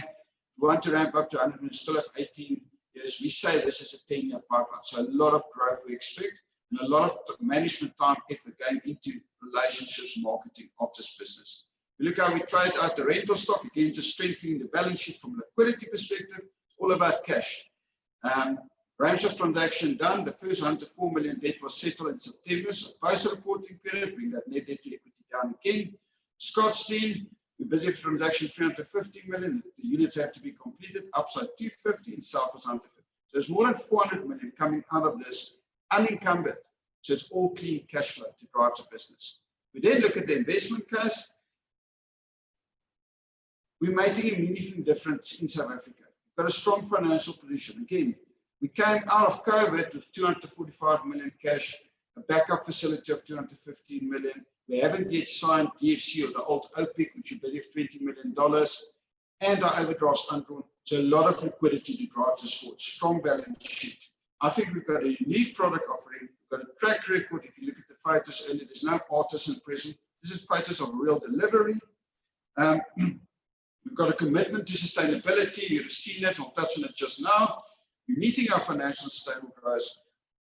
We want to ramp up to 100 and still have 18 years. We say this is a 10-year pipeline. So a lot of growth we expect and a lot of management time, effort going into relationships, marketing of this business. We look how we trade out the rental stock, again, just strengthening the balance sheet from a liquidity perspective. It's all about cash. Range of transaction done. The first 104 million debt was settled in September. So post-reporting period, bring that net debt to equity down again. Scottsdale, we're busy for transaction 350 million. The units have to be completed. Upside 250 and south was 150. So there's more than 400 million coming out of this unencumbered. So it's all clean cash flow to drive the business. We then look at the investment case. We're making a meaningful difference in South Africa. We've got a strong financial position. Again, we came out of COVID with 245 million cash, a backup facility of 215 million. We haven't yet signed DFC or the old OPEC, which we believe $20 million, and our overdrafts undrawn. So a lot of liquidity to drive this forward. Strong balance sheet. I think we've got a unique product offering. We've got a track record. If you look at the photos earlier, there's no artisan present. This is photos of real delivery. We've got a commitment to sustainability. You've seen it. I'll touch on it just now. We're meeting our financial sustainable growth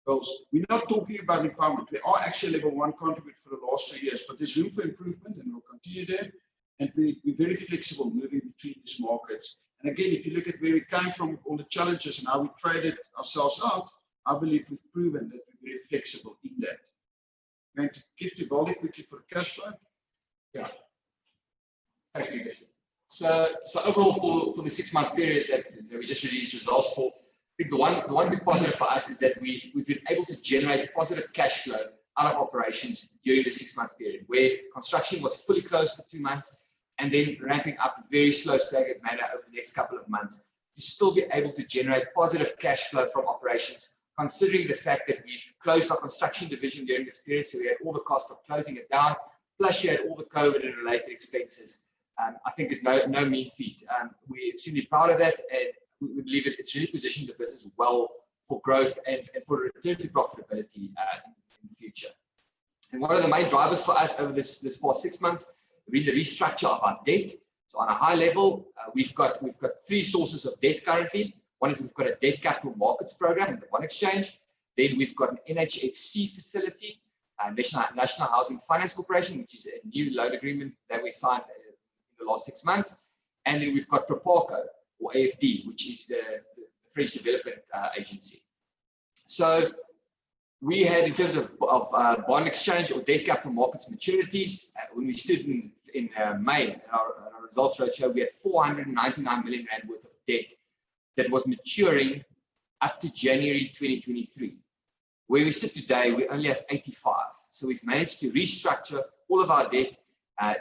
goals. We're not talking about empowerment. We are actually level 1 contributor for the last 3 years, but there's room for improvement and we'll continue there. And we're very flexible moving between these markets. And again, if you look at where we came from with all the challenges and how we traded ourselves out, I believe we've proven that we're very flexible in that. I'm going to give to Waldi quickly for the cash flow. Yeah. Thanks, Wikus. So overall for the 6-month period that we just released results for, I think the one big positive for us is that we've been able to generate positive cash flow out of operations during the 6-month period, where construction was fully closed for 2 months and then ramping up in very slow staggered manner over the next couple of months to still be able to generate positive cash flow from operations, considering the fact that we've closed our construction division during this period, so we had all the cost of closing it down, plus you had all the COVID and related expenses. I think it's no mean feat. We're extremely proud of that, and we believe it's really positioned the business well for growth and for a return to profitability in the future. And one of the main drivers for us over this past 6 months has been the restructure of our debt. So on a high level, we've got 3 sources of debt currently. One is we've got a debt capital markets program in the One Exchange. Then we've got an NHFC facility, National Housing Finance Corporation, which is a new loan agreement that we signed in the last 6 months. And then we've got Proparco, or AFD, which is the French Development Agency. So we had, in terms of bond exchange or debt capital markets maturities, when we stood in May, in our results roadshow, we had 499 million rand worth of debt that was maturing up to January 2023. Where we sit today, we only have 85. So we've managed to restructure all of our debt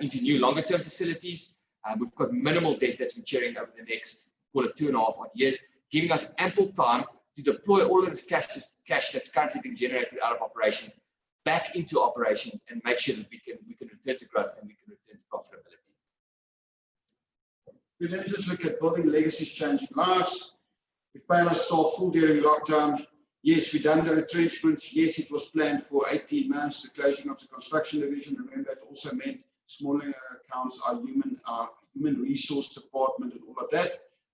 into new longer-term facilities. We've got minimal debt that's maturing over the next, call it 2.5 odd years, giving us ample time to deploy all of this cash that's currently being generated out of operations back into operations and make sure that we can return to growth and we can return to profitability. We then just look at building legacies, changing lives. We've paid our staff full during lockdown. Yes, we've done the retrenchments. Yes, it was planned for 18 months, the closing of the construction division. Remember, it also meant smaller accounts, our human resource department and all of that.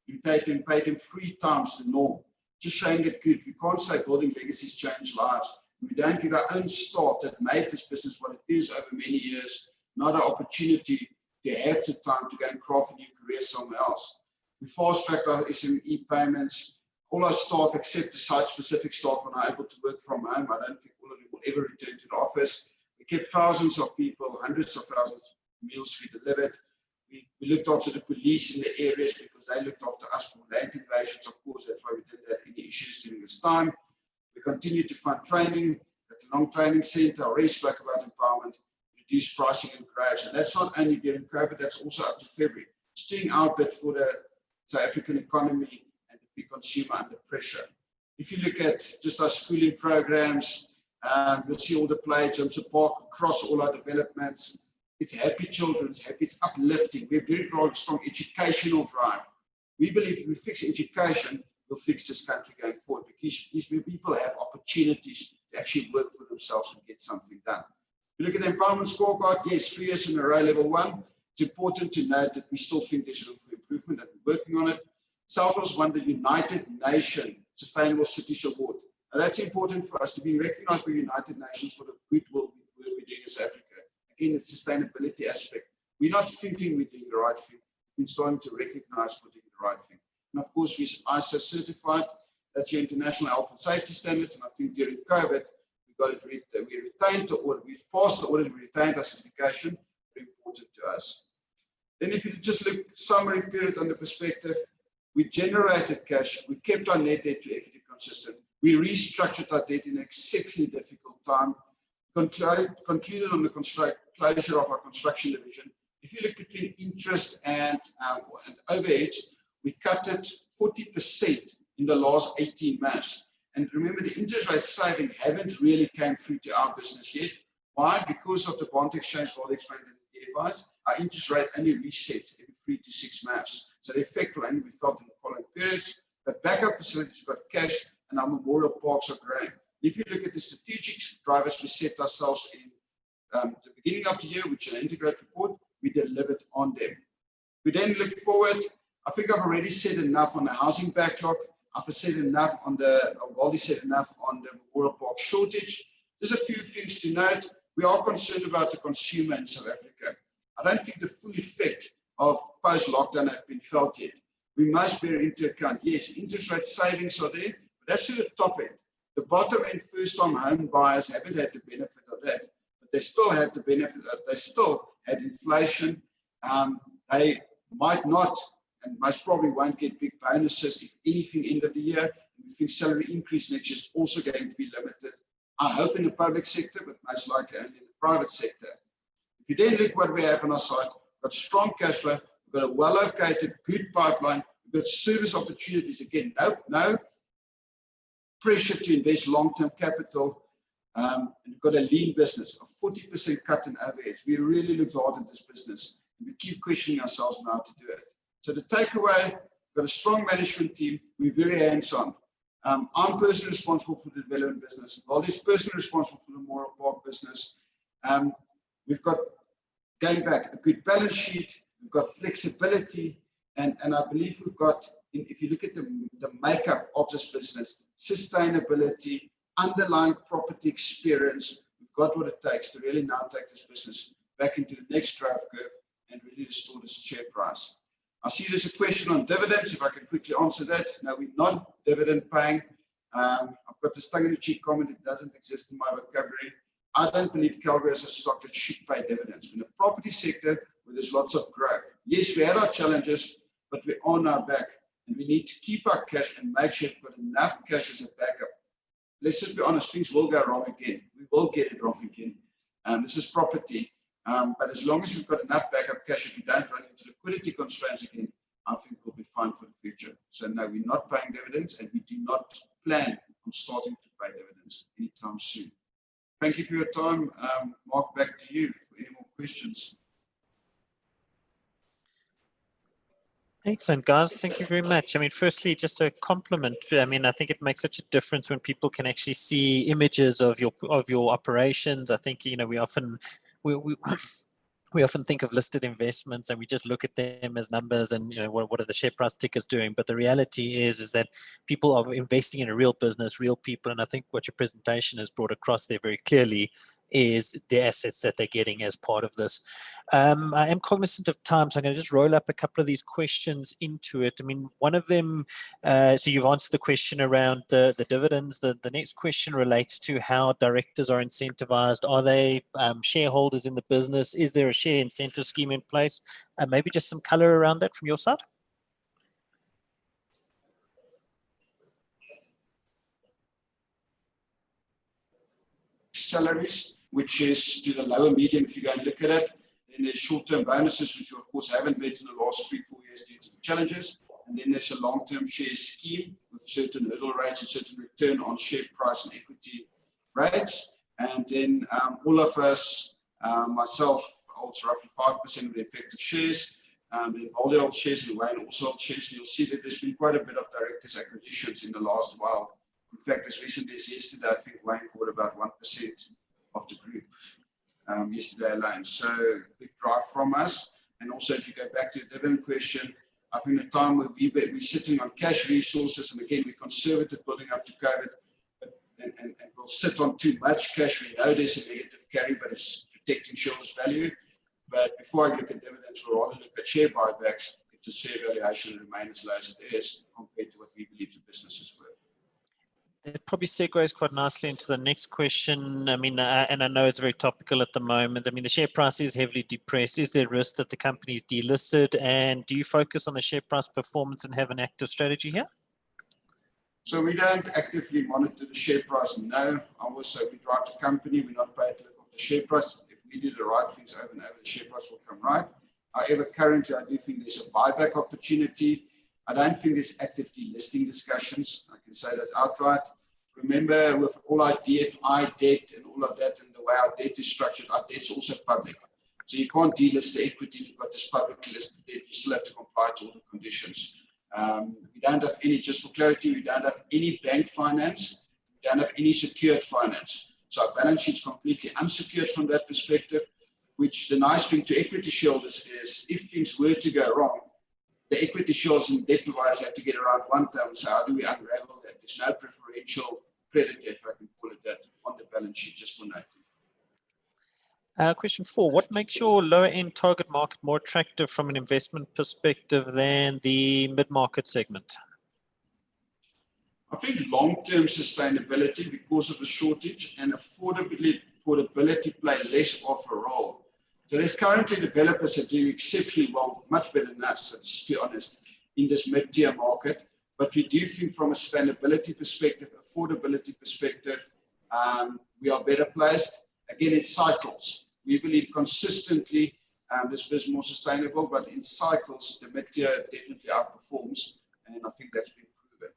We paid them 3 times the norm. Just showing it good. We can't say building legacies change lives. We don't give our own staff that made this business what it is over many years, not an opportunity to have the time to go and craft a new career somewhere else. We fast-tracked our SME payments. All our staff, except the site-specific staff, are now able to work from home. I don't think all of them will ever return to the office. We kept thousands of people, hundreds of thousands of meals we delivered. We looked after the police in the areas because they looked after us for land invasions. Of course, that's why we didn't have any issues during this time. We continued to fund training at the Long Training Center. I already spoke about empowerment. We reduce pricing and growth. And that's not only during COVID, that's also up to February. It's doing our bit for the South African economy and the big consumer under pressure. If you look at just our schooling programs, you'll see all the play, gyms, park across all our developments. It's happy children, it's happy, it's uplifting. We're very strong educational drive. We believe if we fix education, we'll fix this country going forward, because these people have opportunities to actually work for themselves and get something done. If you look at the empowerment scorecard, yes, 3 years in a row, level 1. It's important to note that we still think there's room for improvement and we're working on it. Salford's won the United Nations Sustainable Cities Award. And that's important for us to be recognized by the United Nations for the goodwill we're doing in South Africa. Again, the sustainability aspect. We're not thinking we're doing the right thing. We're starting to recognize we're doing the right thing. And of course, we're ISO certified. That's your international health and safety standards. And I think during COVID, we retained the audit. We've passed the audit. We retained our certification. Very important to us. Then if you just look summary period under perspective, we generated cash. We kept our net debt to equity consistent. We restructured our debt in an exceptionally difficult time. Concluded on the closure of our construction division. If you look between interest and overheads, we cut it 40% in the last 18 months. And remember, the interest rate saving haven't really came through to our business yet. Why? Because of the bond exchange, Waldi explained in the DFIs, our interest rate only resets every 3 to 6 months. So the effect will only be felt in the following periods. But backup facilities got cash, and our memorial parks are growing. If you look at the strategic drivers we set ourselves in the beginning of the year, which is an integrated report, we delivered on them. We then look forward. I think I've already said enough on the housing backlog. I've said enough on Waldi said enough on the memorial park shortage. There's a few things to note. We are concerned about the consumer in South Africa. I don't think the full effect of post-lockdown has been felt yet. We must bear into account, yes, interest rate savings are there, but that's to the top end. The bottom end first-time home buyers haven't had the benefit of that, but they still had the benefit of, they still had inflation. They might not, and most probably won't get big bonuses, if anything, end of the year. We think salary increase next year is also going to be limited. I hope in the public sector, but most likely only in the private sector. If you then look what we have on our side, we've got strong cash flow, we've got a well-located, good pipeline, we've got service opportunities. Again, no pressure to invest long-term capital, and we've got a lean business, a 40% cut in overheads. We really look hard at this business, and we keep questioning ourselves on how to do it. So the takeaway, we've got a strong management team, we're very hands-on. I'm personally responsible for the development business. Waldi's personally responsible for the Memorial Park business. We've got, going back, a good balance sheet, we've got flexibility, and I believe we've got, if you look at the makeup of this business, sustainability, underlying property experience, we've got what it takes to really now take this business back into the next growth curve and really restore this share price. I see there's a question on dividends, if I can quickly answer that. No, we're not dividend paying. I've got this tongue-in-cheek comment, it doesn't exist in my vocabulary. I don't believe Calgro is a stock that should pay dividends. In the property sector, where there's lots of growth. Yes, we had our challenges, but we're on our back. And we need to keep our cash and make sure we've got enough cash as a backup. Let's just be honest, things will go wrong again. We will get it wrong again. This is property. But as long as we've got enough backup cash, if we don't run into liquidity constraints again, I think we'll be fine for the future. So no, we're not paying dividends, and we do not plan on starting to pay dividends anytime soon. Thank you for your time. Mark, back to you for any more questions. Excellent, guys. Thank you very much. I mean, firstly, just a compliment. I mean, I think it makes such a difference when people can actually see images of your operations. I think, you know, we often think of listed investments and we just look at them as numbers and, you know, what are the share price tickers doing? But the reality is that people are investing in a real business, real people. And I think what your presentation has brought across there very clearly is the assets that they're getting as part of this. I am cognizant of time, so I'm going to just roll up a couple of these questions into it. I mean, one of them, so you've answered the question around the dividends. The next question relates to how directors are incentivized. Are they shareholders in the business? Is there a share incentive scheme in place? Maybe just some color around that from your side. Salaries, which is to the lower medium if you go and look at it. Then there's short-term bonuses, which you of course haven't met in the last 3-4 years due to the challenges. And then there's a long-term share scheme with certain hurdle rates and certain return on share price and equity rates. And then all of us, myself, holds roughly 5% of the effective shares. Then Waldi holds shares and Wayne also holds shares. You'll see that there's been quite a bit of directors' acquisitions in the last while. In fact, as recently as yesterday, I think Wayne bought about 1% of the group yesterday alone. So big drive from us. And also, if you go back to the dividend question, I think the time where we're sitting on cash resources, and again, we're conservative building up to COVID, and we'll sit on too much cash. We know there's a negative carry, but it's protecting shareholders' value. But before I look at dividends, we'll rather look at share buybacks if the share valuation remains as low as it is compared to what we believe the business is worth. It probably segues quite nicely into the next question. I mean, and I know it's very topical at the moment. I mean, the share price is heavily depressed. Is there risk that the company is delisted? And do you focus on the share price performance and have an active strategy here? So we don't actively monitor the share price, no. Also, we drive the company. We're not paid to look at the share price. If we do the right things over and over, the share price will come right. However, currently, I do think there's a buyback opportunity. I don't think there's active delisting discussions. I can say that outright. Remember, with all our DFI debt and all of that and the way our debt is structured, our debt's also public. So you can't delist the equity. You've got this public listed debt. You still have to comply to all the conditions. We don't have any, just for clarity, we don't have any bank finance. We don't have any secured finance. So our balance sheet's completely unsecured from that perspective, which the nice thing to equity shareholders is if things were to go wrong, the equity shareholders and debt providers have to get around one time. So how do we unravel that? There's no preferential credit, if I can call it that, on the balance sheet, just for noting. Question 4, what makes your lower end target market more attractive from an investment perspective than the mid-market segment? I think long-term sustainability because of the shortage and affordability play less of a role. So there's currently developers that do exceptionally well, much better than us, let's be honest, in this mid-tier market. But we do think from a sustainability perspective, affordability perspective, we are better placed. Again, it's cycles. We believe consistently this is more sustainable, but in cycles, the mid-tier definitely outperforms, and I think that's been proven.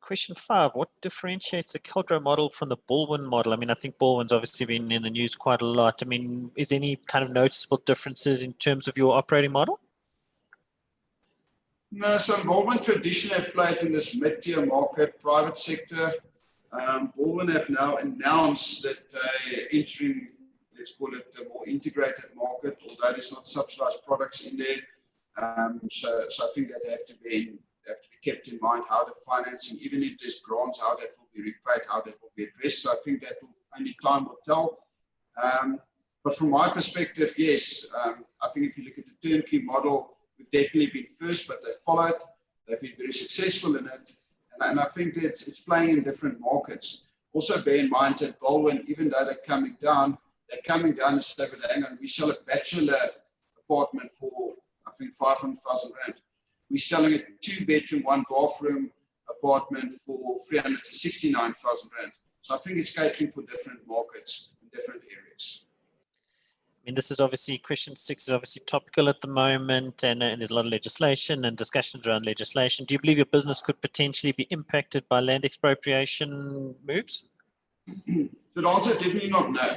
Question 5, what differentiates the Calgro model from the Baldwin model? I mean, I think Baldwin's obviously been in the news quite a lot. I mean, is there any kind of noticeable differences in terms of your operating model? No, so Baldwin traditionally have played in this mid-tier market, private sector. Baldwin have now announced that they're entering, let's call it a more integrated market, although there's not subsidized products in there. So I think that have to be kept in mind how the financing, even if there's grants, how that will be repaid, how that will be addressed. So I think that only time will tell. But from my perspective, yes, I think if you look at the turnkey model, we've definitely been first, but they followed. They've been very successful in it. And I think that it's playing in different markets. Also bear in mind that Baldwin, even though they're coming down and say, but hang on, we sell a bachelor apartment for, I think, 500,000 rand. We're selling a 2-bedroom, 1-bathroom apartment for 369,000 rand. So I think it's catering for different markets in different areas. I mean, this is obviously, question 6 is obviously topical at the moment, and there's a lot of legislation and discussions around legislation. Do you believe your business could potentially be impacted by land expropriation moves? The answer is definitely not no.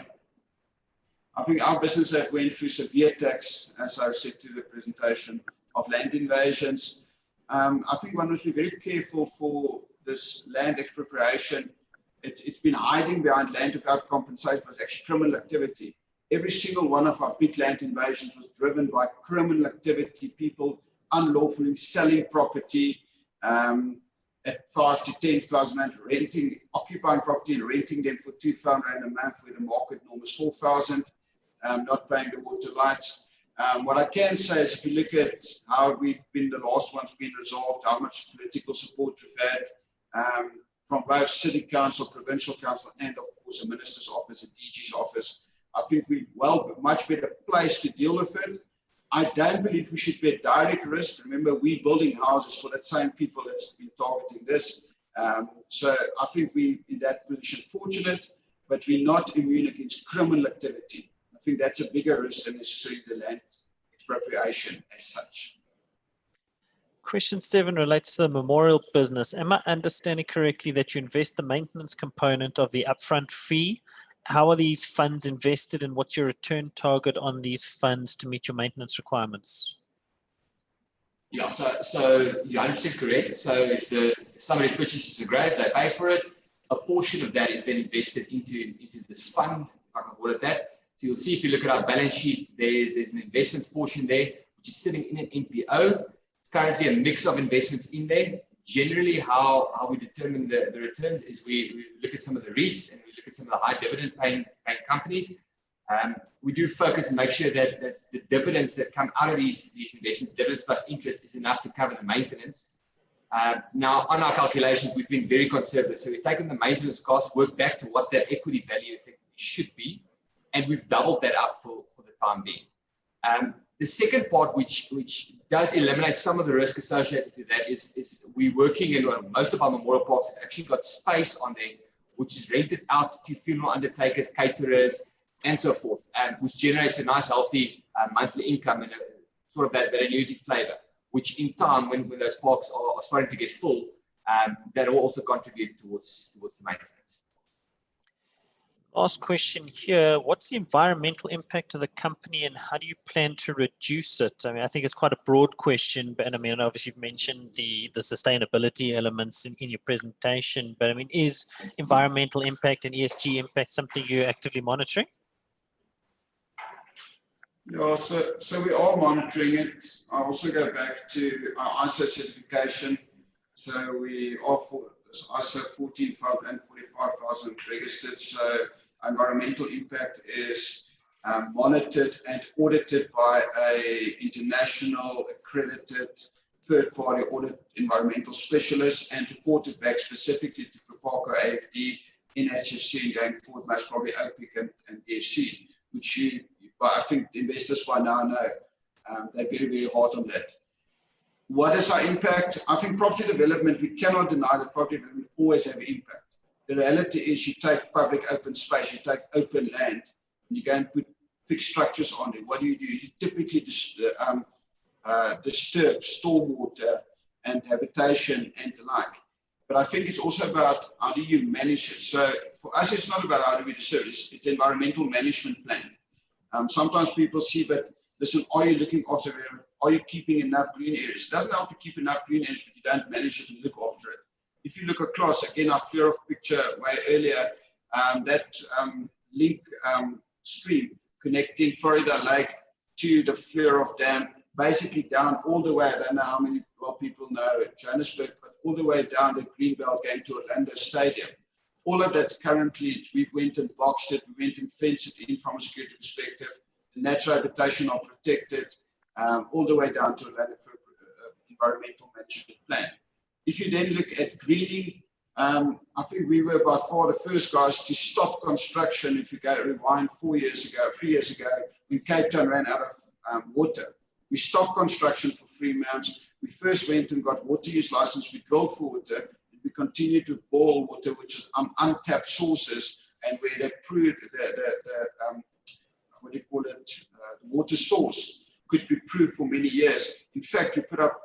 I think our business have went through severe attacks, as I said to the presentation, of land invasions. I think one must be very careful for this land expropriation. It's been hiding behind land without compensation, but it's actually criminal activity. Every single one of our big land invasions was driven by criminal activity, people unlawfully selling property at 5,000 to 10,000 rand, occupying property and renting them for 2,000 rand a month where the market norm is 4,000, not paying the water lights. What I can say is if you look at how we've been the last ones been resolved, how much political support we've had from both city council, provincial council, and of course the minister's office and DG's office, I think we're much better placed to deal with it. I don't believe we should be at direct risk. Remember, we're building houses for that same people that's been targeting this. So I think we're in that position fortunate. but we're not immune against criminal activity. I think that's a bigger risk than necessarily the land expropriation as such. Question 7 relates to the memorial business. Am I understanding correctly that you invest the maintenance component of the upfront fee? How are these funds invested and what's your return target on these funds to meet your maintenance requirements? Yeah, so you're 100% correct. So if somebody purchases a grave, they pay for it. A portion of that is then invested into this fund, if I can call it that. So you'll see if you look at our balance sheet, there's an investments portion there, which is sitting in an NPO. It's currently a mix of investments in there. Generally, how we determine the returns is we look at some of the REITs and we look at some of the high dividend paying companies. We do focus and make sure that the dividends that come out of these investments, dividends plus interest, is enough to cover the maintenance. Now, on our calculations, we've been very conservative. So we've taken the maintenance cost, worked back to what that equity value effectively should be, and we've doubled that up for the time being. The second part, which does eliminate some of the risk associated with that, is we're working in most of our memorial parks have actually got space on there, which is rented out to funeral undertakers, caterers, and so forth, which generates a nice, healthy monthly income and sort of that annuity flavor, which in time, when those parks are starting to get full, that will also contribute towards the maintenance. Last question here. What's the environmental impact of the company and how do you plan to reduce it? I mean, I think it's quite a broad question, but I mean, obviously you've mentioned the sustainability elements in your presentation, but I mean, is environmental impact and ESG impact something you're actively monitoring? Yeah, so we are monitoring it. I also go back to our ISO certification. So we are for ISO 14000 and 45000 registered. So environmental impact is monitored and audited by an international accredited third-party audit environmental specialist and reported back specifically to Purposeful, AFD, NHSC, and going forward most probably OPIC and DSC, which I think investors by now know they're very, very hard on that. What is our impact? I think property development, we cannot deny that property development always have impact. The reality is you take public open space, you take open land, and you go and put fixed structures on it. What do? You typically disturb stormwater and habitation and the like. But I think it's also about how do you manage it. So for us, it's not about how do we disturb it, it's the environmental management plan. Sometimes people see, but listen, are you looking after it? Are you keeping enough green areas? It doesn't help to keep enough green areas, but you don't manage it and look after it. If you look across, again, our flare of picture way earlier, that link stream connecting Florida Lake to the flare of dam, basically down all the way, I don't know how many people know Johannesburg, but all the way down the Greenbelt going to Orlando Stadium. All of that's currently, we went and boxed it, we went and fenced it in from a security perspective. The natural habitation are protected all the way down to Orlando for environmental management plan. If you then look at greening, I think we were by far the first guys to stop construction. If you go rewind 3 years ago, when Cape Town ran out of water, we stopped construction for 3 months. We first went and got water use license. We drilled for water. And we continued to boil water, which is untapped sources, and where they proved the water source could be proved for many years. In fact, we put up,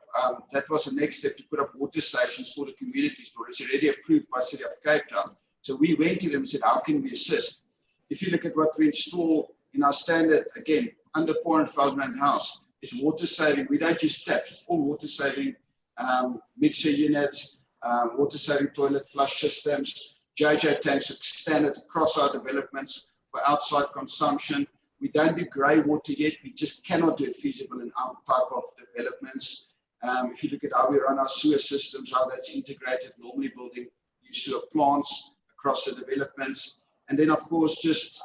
that was the next step, to put up water stations for the communities, where it's already approved by the City of Cape Town. So we went to them and said, how can we assist? If you look at what we install in our standard, again, under 400,000 rand house, it's water saving. We don't use taps, it's all water saving mixer units, water saving toilet flush systems, JJ tanks are standard across our developments for outside consumption. We don't do grey water yet. We just cannot do it feasible in our type of developments. If you look at how we run our sewer systems, how that's integrated, normally building new sewer plants across the developments. And then, of course, just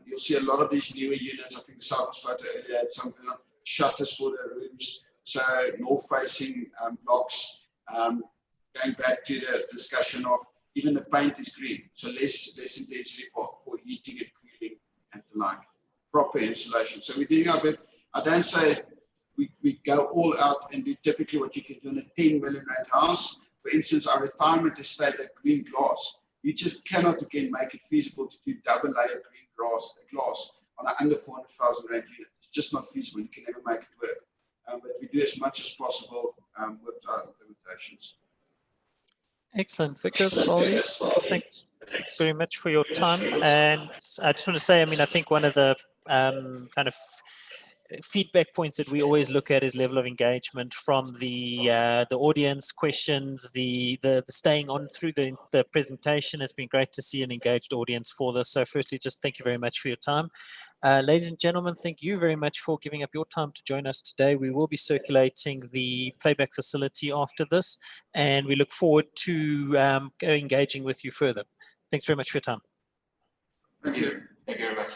you'll see a lot of these newer units. I think the South photo earlier had something like shutters for the rooms. So north-facing blocks. Going back to the discussion of even the paint is green, so less intensity for heating and cooling and the like. Proper insulation. So we're doing our bit. I don't say we go all out and do typically what you can do in a 10 million rand house. For instance, our retirement estate at Green Glass You just cannot, again, make it feasible to do double layer green glass on an under 400,000 rand unit. It's just not feasible. You can never make it work. But we do as much as possible with our limitations. Excellent, Wikus, Waldi. Thanks very much for your time. And I just want to say, I mean, I think one of the kind of feedback points that we always look at is level of engagement from the audience, questions, the staying on through the presentation. It's been great to see an engaged audience for this. So firstly, just thank you very much for your time. Ladies and gentlemen, thank you very much for giving up your time to join us today. We will be circulating the playback facility after this, and we look forward to engaging with you further. Thanks very much for your time. Thank you. Thank you very much.